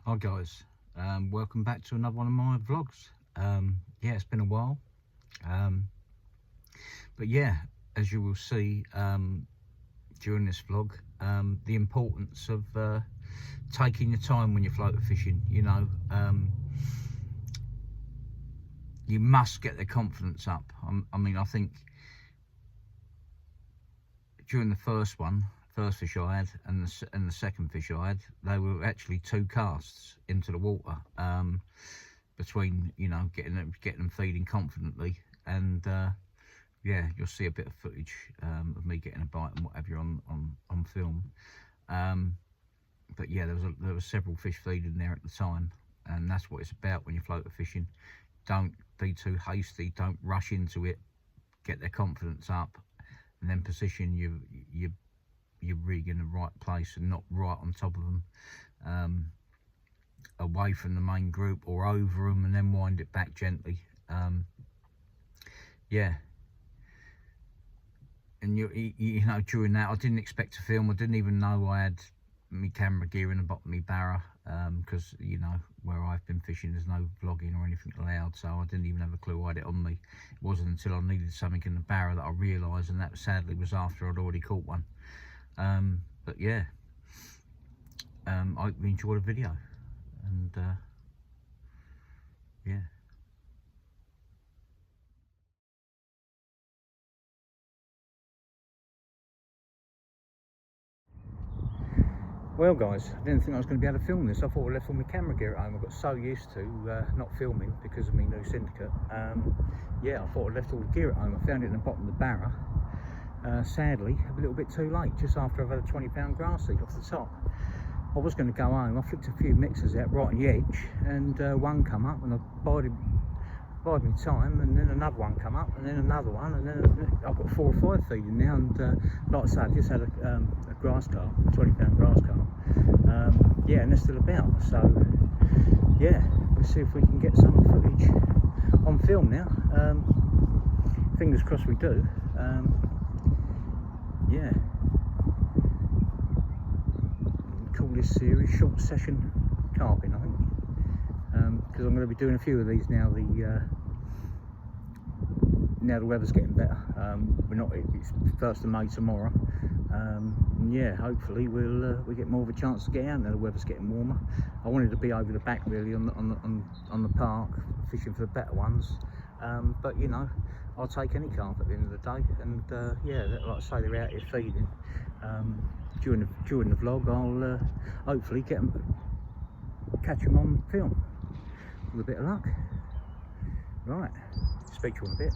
Hi guys, welcome back to another one of my vlogs. Yeah, it's been a while, um, but yeah, as you will see during this vlog, the importance of taking your time when you're floater fishing. You must get the confidence up. I think during the first fish I had, and the second fish I had, they were actually 2 casts into the water. Between getting them feeding confidently, and yeah, you'll see a bit of footage of me getting a bite and what have you on film. But yeah, there was several fish feeding there at the time, and that's what it's about when you're floater fishing. Don't be too hasty, don't rush into it, get their confidence up, and then position your rig in the right place and not right on top of them, away from the main group or over them, and then wind it back gently. Yeah, and you know, during that I didn't expect to film. I didn't even know I had my camera gear in the bottom of my barra, because you know, where I've been fishing there's no vlogging or anything allowed, so I didn't even have a clue I had it on me. It wasn't until I needed something in the barra that I realised, and that sadly was after I'd already caught one. But yeah, I hope you enjoyed the video, and yeah. Well guys, I didn't think I was going to be able to film this. I thought I left all my camera gear at home. I got so used to not filming because of my new syndicate. Yeah, I thought I left all the gear at home. I found it in the bottom of the barra. Sadly, a little bit too late, just after I've had a 20-pound grass seed off the top. I was going to go home. I flicked a few mixers out right on the edge, and one come up, and I bided me time, and then another one come up, and then another one, and then I've got 4 or 5 feeding now. And like I said, I just had a grass carp, a 20-pound grass carp. Yeah, and they're still about, so yeah, let's see if we can get some footage on film now. Fingers crossed we do. Yeah, call this series Short Session Carping, I think, because I'm going to be doing a few of these now. Now the weather's getting better. It's 1st of May tomorrow. Yeah, hopefully we get more of a chance to get out now. The weather's getting warmer. I wanted to be over the back really on the park, fishing for the better ones. But you know, I'll take any carp at the end of the day. And yeah, like I say, they're out here feeding. During the vlog, I'll hopefully catch them on film with a bit of luck. Right, speak to you in a bit.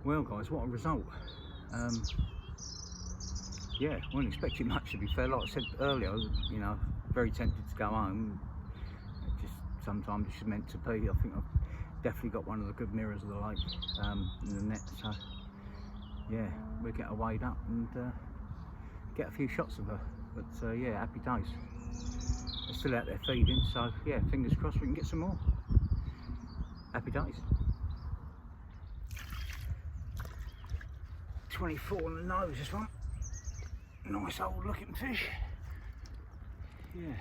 Well guys, what a result. yeah, wasn't expecting much, to be fair. Like I said earlier, I was, you know, very tempted to go home. It just sometimes it's meant to be. I think I've definitely got one of the good mirrors of the lake in the net. So yeah, we'll get her weighed up and get a few shots of her. But yeah, happy days. They're still out there feeding, so yeah, fingers crossed we can get some more. Happy days. 24 on the nose, this one. Nice old looking fish. Yeah.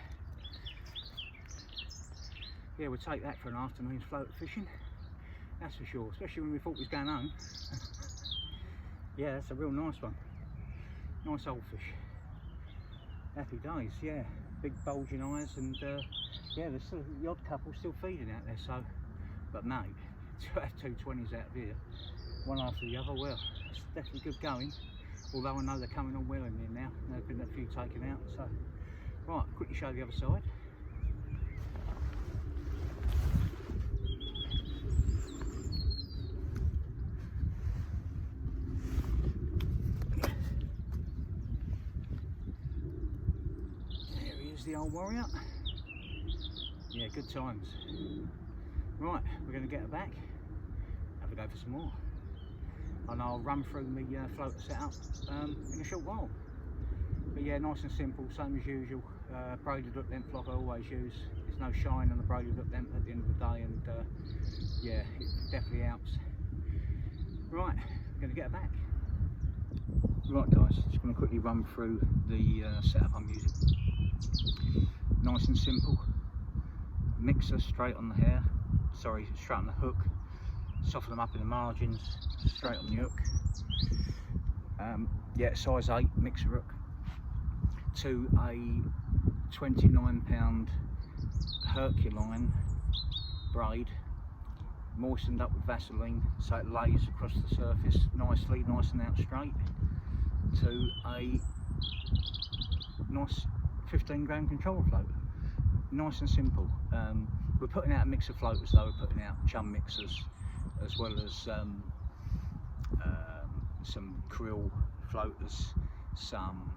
Yeah, we'll take that for an afternoon's float fishing. That's for sure, especially when we thought we was going home. Yeah, that's a real nice one. Nice old fish. Happy days, yeah. Big bulging eyes, and yeah, there's still the odd couple still feeding out there, so. But mate, to have two 20s out of here, one after the other, well, it's definitely good going. Although I know they're coming on well in here now. There've been a few taken out, so. Right, quickly show the other side. There he is, the old warrior. Yeah, good times. Right, we're going to get her back, have a go for some more. And I'll run through my floater setup in a short while. But yeah, nice and simple, same as usual. Braided hook length like I always use. There's no shine on the braided hook length at the end of the day, and yeah, it definitely helps. Right, we're going to get her back. Right guys, just going to quickly run through the setup I'm using. Nice and simple. Mixer straight on the hair, sorry, straight on the hook. Soften them up in the margins, straight on the hook. Yeah, size 8 mixer hook to a 29-pound Herculine braid, moistened up with Vaseline so it lays across the surface nicely, nice and out straight, to a nice 15-gram controller float. Nice and simple. We're putting out a mix of floaters though. We're putting out chum mixers as well as some krill floaters, some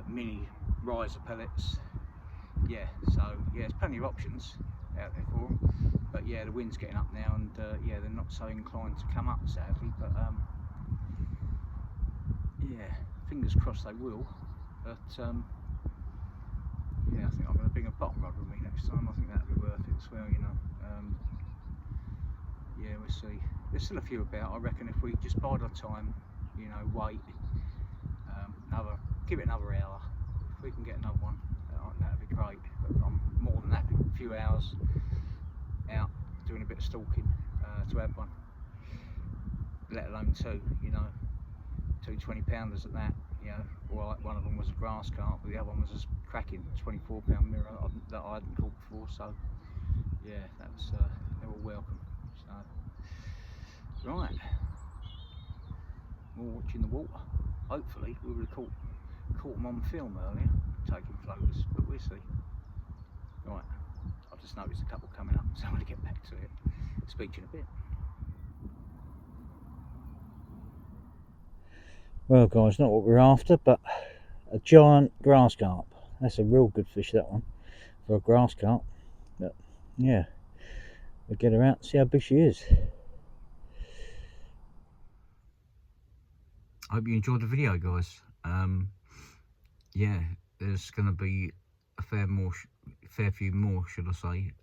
mini riser pellets. Yeah, so yeah, there's plenty of options out there for them. But yeah, the wind's getting up now, and yeah, they're not so inclined to come up sadly. But yeah, fingers crossed they will. But yeah, I think I'm going to bring a bottom rod with me next time. I think that'll be worth it as well, you know. Yeah, we'll see. There's still a few about. I reckon if we just bide our time, you know, wait, give it another hour. If we can get another one, that'd be great. But I'm more than happy with a few hours out doing a bit of stalking to have one. Let alone two, you know, two 20-pounders at that. You know, well, like one of them was a grass carp, but the other one was a cracking 24-pound mirror that I hadn't caught before. So yeah, that was they were welcome. So right, more watching the water. Hopefully we would have caught them on film earlier, taking floaters, but we'll see. Right, I've just noticed a couple coming up, so I'm going to get back to it. Speak to you in a bit. Well guys, not what we're after, but a giant grass carp. That's a real good fish, that one, for a grass carp. But yeah, we'll get her out and see how big she is. I hope you enjoyed the video, guys. Yeah, there's going to be a fair few more, should I say,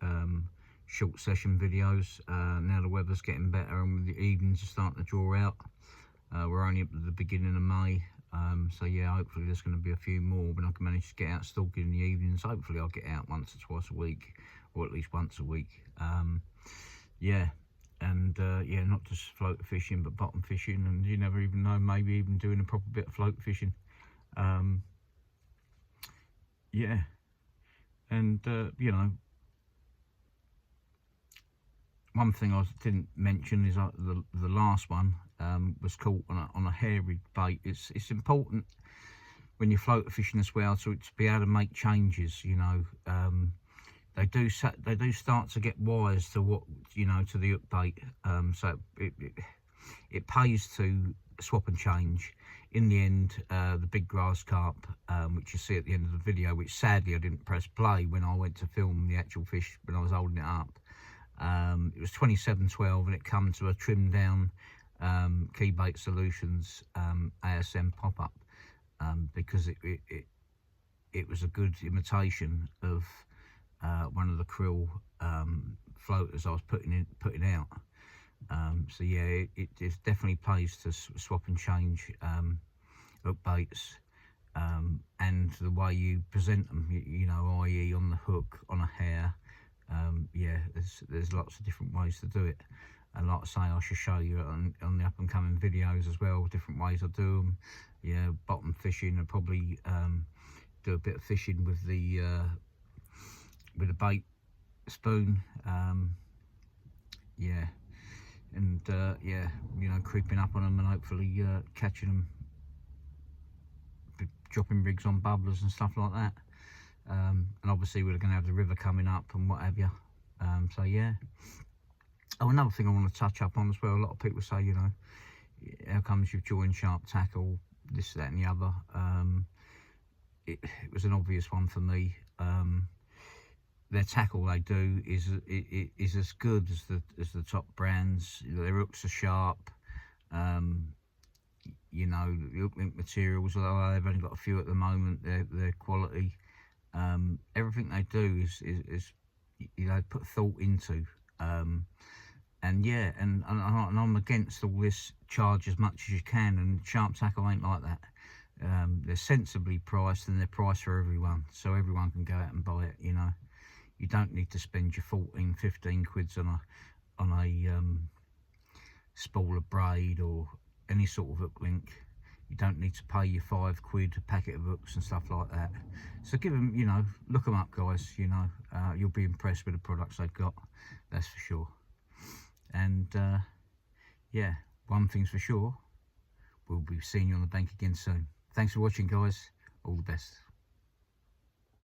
short session videos. Now the weather's getting better and the evenings are starting to draw out. We're only up at the beginning of May, so yeah, hopefully there's going to be a few more when I can manage to get out stalking in the evenings. Hopefully I'll get out once or twice a week, or at least once a week. Yeah, and yeah, not just float fishing but bottom fishing, and you never even know, maybe even doing a proper bit of float fishing. Yeah, and you know, one thing I didn't mention is the last one was caught on a hairy bait. It's important when you're float fishing as well to be able to make changes. You know, they do start to get wise to what, you know, to the hook bait. So it pays to swap and change. In the end, the big grass carp, which you see at the end of the video, which sadly I didn't press play when I went to film the actual fish when I was holding it up, it was 27.12, and it come to a trimmed down Key Bait Solutions ASM pop-up, because it was a good imitation of one of the krill floaters I was putting out. So yeah, it definitely pays to swap and change hook baits, and the way you present them, you know, i.e. on the hook, on a hair. Yeah, there's lots of different ways to do it, and like I say, I should show you on the up and coming videos as well, different ways I do them. Yeah, bottom fishing, and probably do a bit of fishing with the bait spoon. Yeah, and yeah, you know, creeping up on them and hopefully catching them, dropping rigs on bubblers and stuff like that. And obviously we're going to have the river coming up and what have you. So yeah. Oh, another thing I want to touch up on as well, a lot of people say, you know, how comes you've joined Sharp Tackle, this, that and the other. It was an obvious one for me. Their tackle they do is as good as the top brands. Their hooks are sharp. You know, the hook link materials, although they've only got a few at the moment, they're quality. Everything they do is you know, put thought into. And yeah, and I'm against all this charge as much as you can, and Sharp Tackle ain't like that. They're sensibly priced, and they're priced for everyone, so everyone can go out and buy it. You know, you don't need to spend your 14-15 quids on a spool of braid or any sort of hook link. You don't need to pay your £5 a packet of hooks and stuff like that. So give them, you know, look them up, guys. You know, you'll be impressed with the products they've got, that's for sure. And yeah, one thing's for sure, we'll be seeing you on the bank again soon. Thanks for watching, guys. All the best.